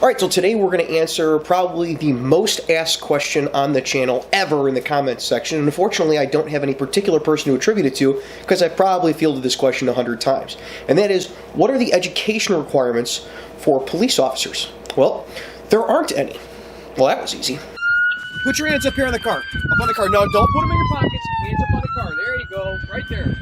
Alright, so today we're going to answer probably the most asked question on the channel ever in the comments section. And unfortunately, I don't have any particular person to attribute it to because I probably fielded this question 100 times. And that is, what are the education requirements for police officers? Well, there aren't any. Well, that was easy. Put your hands up here on the car. Up on the car. No, don't put them in your pockets. Hands up on the car. There you go. Right there.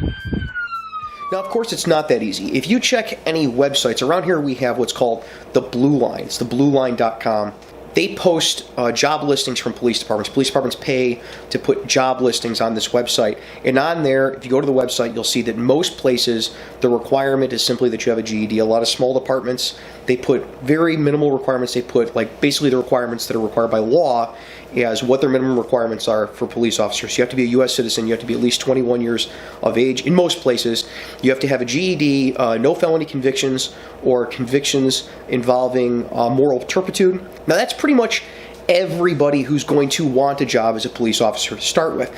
Now, of course, it's not that easy. If you check any websites, around here we have what's called the Blue Line. It's theblueline.com. They post job listings from police departments. Police departments pay to put job listings on this website. And on there, if you go to the website, you'll see that most places, the requirement is simply that you have a GED. A lot of small departments, they put very minimal requirements. They put like basically the requirements that are required by law as what their minimum requirements are for police officers. You have to be a U.S. citizen. You have to be at least 21 years of age. In most places, you have to have a GED, no felony convictions or convictions involving moral turpitude. Now, that's pretty much everybody who's going to want a job as a police officer to start with.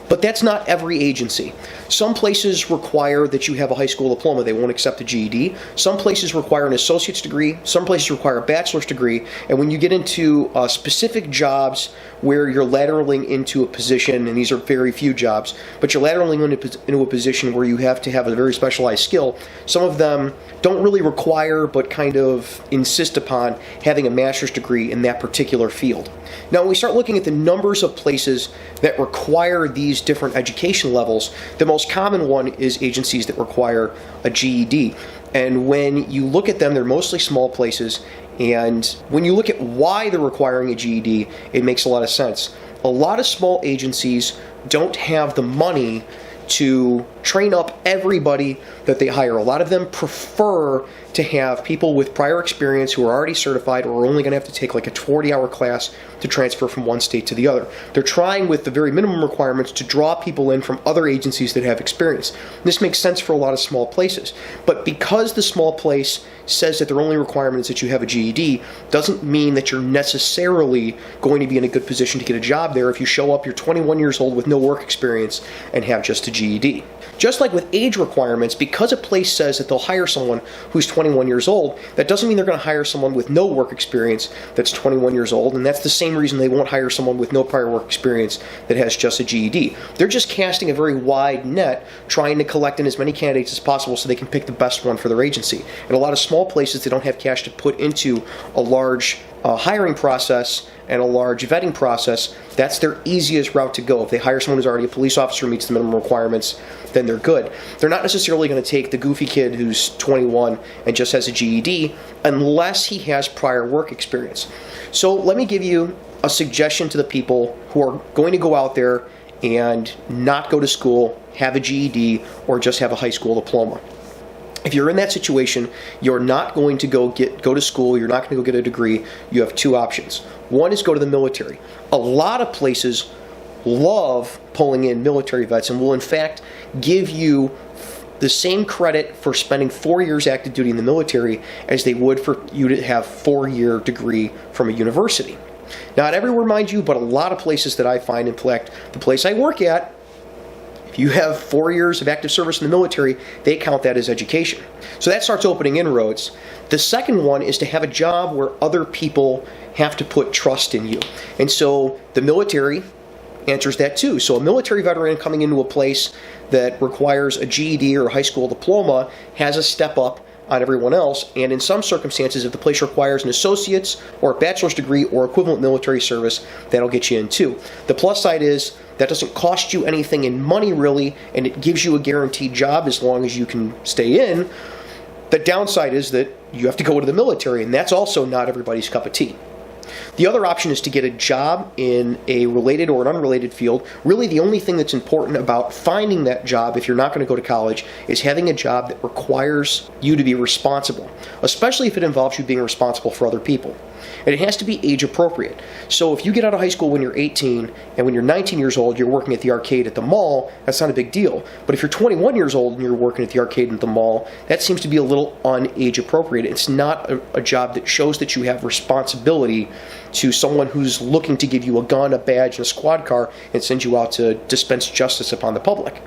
But that's not every agency. Some places require that you have a high school diploma. They won't accept a GED. Some places require an associate's degree. Some places require a bachelor's degree. And when you get into specific jobs where you're lateraling into a position, and these are very few jobs, but you're lateraling into a position where you have to have a very specialized skill, some of them don't really require but kind of insist upon having a master's degree in that particular field. Now, when we start looking at the numbers of places that require these different education levels, the most common one is agencies that require a GED. And when you look at them, they're mostly small places. And when you look at why they're requiring a GED, it makes a lot of sense. A lot of small agencies don't have the money to train up everybody that they hire. A lot of them prefer to have people with prior experience who are already certified or are only going to have to take like a 40-hour class to transfer from one state to the other. They're trying with the very minimum requirements to draw people in from other agencies that have experience. This makes sense for a lot of small places. But because the small place says that their only requirement is that you have a GED, doesn't mean that you're necessarily going to be in a good position to get a job there if you show up, you're 21 years old with no work experience and have just a GED. Just like with age requirements, because a place says that they'll hire someone who's 21 years old, that doesn't mean they're going to hire someone with no work experience that's 21 years old, and that's the same reason they won't hire someone with no prior work experience that has just a GED. They're just casting a very wide net, trying to collect in as many candidates as possible so they can pick the best one for their agency. And a lot of small places, they don't have cash to put into a large hiring process and a large vetting process. That's their easiest route to go. If they hire someone who's already a police officer, meets the minimum requirements, then they're good. They're not necessarily going to take the goofy kid who's 21 and just has a GED unless he has prior work experience. So let me give you a suggestion to the people who are going to go out there and not go to school, have a GED, or just have a high school diploma. If you're in that situation, you're not going to go to school, you're not going to go get a degree, you have two options. One is go to the military. A lot of places love pulling in military vets and will in fact give you the same credit for spending 4 years active duty in the military as they would for you to have a 4-year degree from a university. Not everywhere, mind you, but a lot of places that I find, in fact, the place I work at, if you have 4 years of active service in the military, they count that as education. So that starts opening inroads. The second one is to have a job where other people have to put trust in you. And so the military answers that too. So a military veteran coming into a place that requires a GED or a high school diploma has a step up on everyone else, and in some circumstances, if the place requires an associate's or a bachelor's degree or equivalent military service, that'll get you in too. The plus side is that doesn't cost you anything in money really, and it gives you a guaranteed job as long as you can stay in. The downside is that you have to go to the military, and that's also not everybody's cup of tea. The other option is to get a job in a related or an unrelated field. Really, the only thing that's important about finding that job, if you're not going to go to college, is having a job that requires you to be responsible, especially if it involves you being responsible for other people. And it has to be age appropriate. So if you get out of high school when you're 18 and when you're 19 years old, you're working at the arcade at the mall, that's not a big deal. But if you're 21 years old and you're working at the arcade at the mall, that seems to be a little un-age appropriate. It's not a job that shows that you have responsibility to someone who's looking to give you a gun, a badge, and a squad car and send you out to dispense justice upon the public.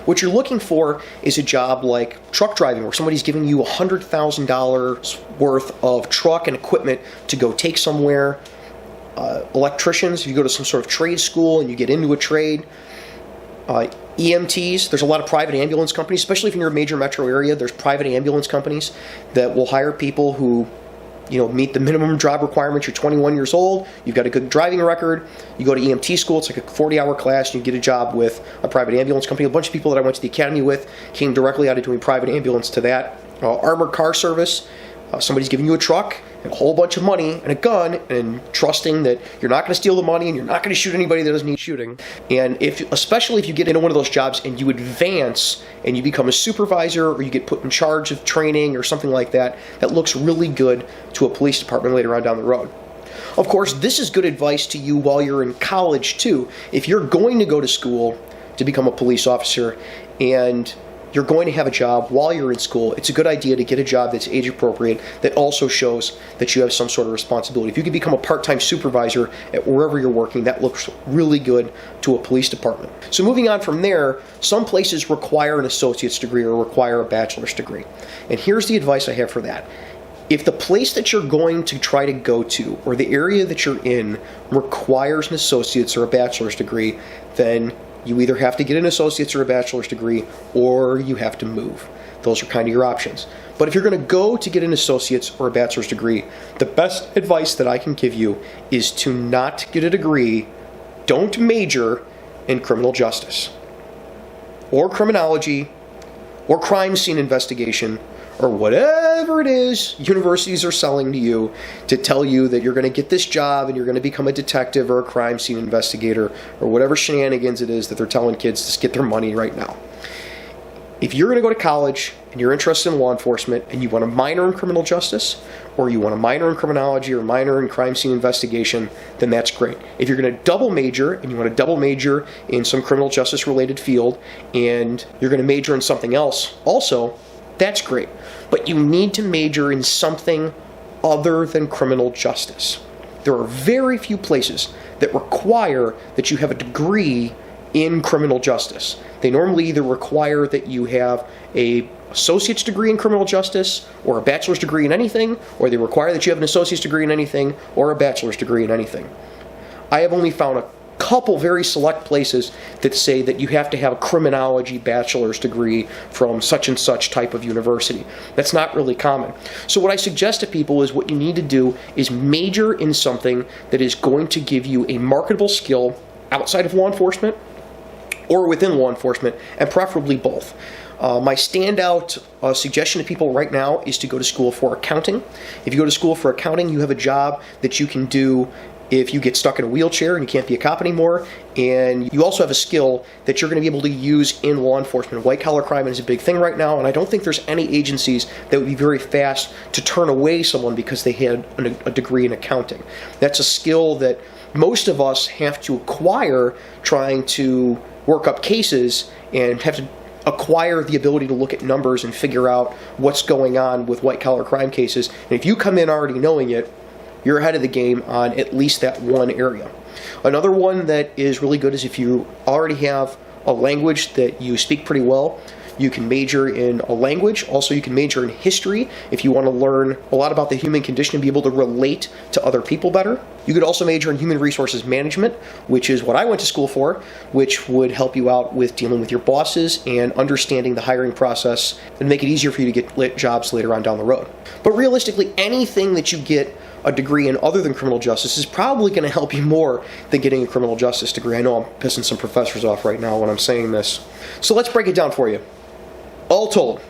What you're looking for is a job like truck driving, where somebody's giving you $100,000 worth of truck and equipment to go take somewhere. Electricians, if you go to some sort of trade school and you get into a trade. EMTs, there's a lot of private ambulance companies, especially if you're in a major metro area. There's private ambulance companies that will hire people who meet the minimum job requirements. You're 21 years old, you've got a good driving record, you go to EMT school, it's like a 40-hour class, and you get a job with a private ambulance company. A bunch of people that I went to the academy with came directly out of doing private ambulance to that. Armored car service, somebody's giving you a truck and a whole bunch of money and a gun, and trusting that you're not going to steal the money and you're not going to shoot anybody that doesn't need shooting. And especially if you get into one of those jobs and you advance and you become a supervisor, or you get put in charge of training or something like that, that looks really good to a police department later on down the road. Of course, this is good advice to you while you're in college too. If you're going to go to school to become a police officer and you're going to have a job while you're in school, it's a good idea to get a job that's age appropriate, that also shows that you have some sort of responsibility. If you can become a part-time supervisor at wherever you're working, that looks really good to a police department. So moving on from there, some places require an associate's degree or require a bachelor's degree. And here's the advice I have for that. If the place that you're going to try to go to, or the area that you're in, requires an associate's or a bachelor's degree, then you either have to get an associate's or a bachelor's degree, or you have to move. Those are kind of your options. But if you're going to go to get an associate's or a bachelor's degree, the best advice that I can give you is to not get a degree. Don't major in criminal justice, or criminology, or crime scene investigation, or whatever it is universities are selling to you to tell you that you're going to get this job and you're going to become a detective or a crime scene investigator, or whatever shenanigans it is that they're telling kids to get their money right now. If you're going to go to college and you're interested in law enforcement and you want to minor in criminal justice, or you want to minor in criminology or minor in crime scene investigation, then that's great. If you're going to double major and you want to double major in some criminal justice related field and you're going to major in something else also, that's great. But you need to major in something other than criminal justice. There are very few places that require that you have a degree in criminal justice. They normally either require that you have an associate's degree in criminal justice or a bachelor's degree in anything, or they require that you have an associate's degree in anything or a bachelor's degree in anything. I have only found a couple very select places that say that you have to have a criminology bachelor's degree from such and such type of university. That's not really common. So what I suggest to people is what you need to do is major in something that is going to give you a marketable skill outside of law enforcement or within law enforcement, and preferably both. My standout suggestion to people right now is to go to school for accounting. If you go to school for accounting, you have a job that you can do if you get stuck in a wheelchair and you can't be a cop anymore, and you also have a skill that you're going to be able to use in law enforcement. White-collar crime is a big thing right now, and I don't think there's any agencies that would be very fast to turn away someone because they had a degree in accounting. That's a skill that most of us have to acquire trying to work up cases, and have to acquire the ability to look at numbers and figure out what's going on with white-collar crime cases. And if you come in already knowing it, you're ahead of the game on at least that one area. Another one that is really good is if you already have a language that you speak pretty well, you can major in a language. Also, you can major in history if you want to learn a lot about the human condition and be able to relate to other people better. You could also major in human resources management, which is what I went to school for, which would help you out with dealing with your bosses and understanding the hiring process and make it easier for you to get jobs later on down the road. But realistically, anything that you get a degree in other than criminal justice is probably going to help you more than getting a criminal justice degree. I know I'm pissing some professors off right now when I'm saying this. So let's break it down for you. All told,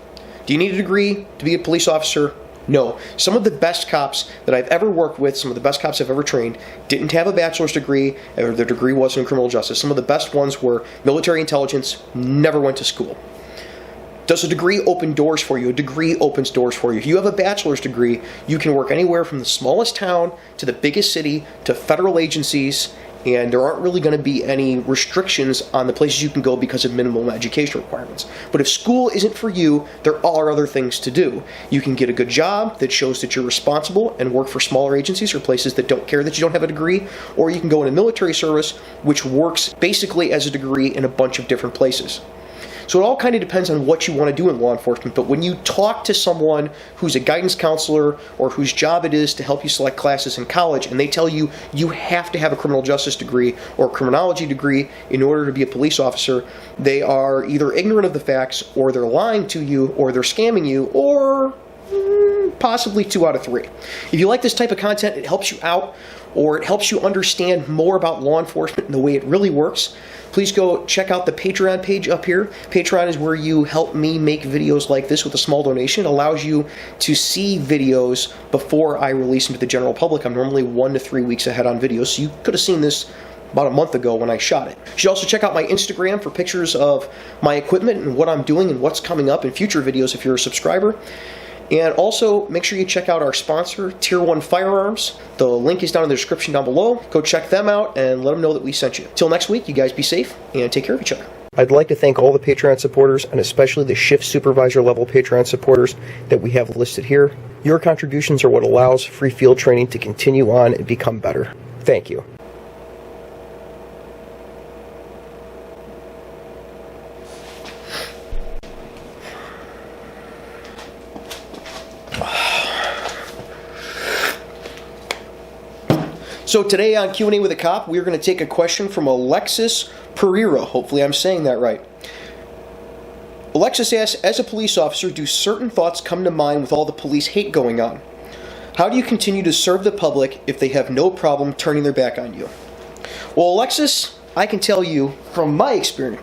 do you need a degree to be a police officer? No. Some of the best cops that I've ever worked with, some of the best cops I've ever trained, didn't have a bachelor's degree, or their degree wasn't in criminal justice. Some of the best ones were military intelligence, never went to school. Does a degree open doors for you? A degree opens doors for you. If you have a bachelor's degree, you can work anywhere from the smallest town to the biggest city to federal agencies, and there aren't really going to be any restrictions on the places you can go because of minimum education requirements. But if school isn't for you, there are other things to do. You can get a good job that shows that you're responsible and work for smaller agencies or places that don't care that you don't have a degree, or you can go into military service, which works basically as a degree in a bunch of different places. So it all kind of depends on what you want to do in law enforcement. But when you talk to someone who's a guidance counselor or whose job it is to help you select classes in college, and they tell you you have to have a criminal justice degree or criminology degree in order to be a police officer, they are either ignorant of the facts, or they're lying to you, or they're scamming you, or possibly 2 out of 3. If you like this type of content, it helps you out, or it helps you understand more about law enforcement and the way it really works, please go check out the Patreon page up here. Patreon is where you help me make videos like this with a small donation. It allows you to see videos before I release them to the general public. I'm normally 1 to 3 weeks ahead on videos, so you could have seen this about a month ago when I shot it. You should also check out my Instagram for pictures of my equipment and what I'm doing and what's coming up in future videos if you're a subscriber. And also, make sure you check out our sponsor, Tier 1 Firearms. The link is down in the description down below. Go check them out and let them know that we sent you. Till next week, you guys be safe and take care of each other. I'd like to thank all the Patreon supporters, and especially the shift supervisor level Patreon supporters that we have listed here. Your contributions are what allows free field training to continue on and become better. Thank you. So today on Q&A with a Cop, we're going to take a question from Alexis Pereira. Hopefully I'm saying that right. Alexis asks, as a police officer, do certain thoughts come to mind with all the police hate going on? How do you continue to serve the public if they have no problem turning their back on you? Well, Alexis, I can tell you from my experience,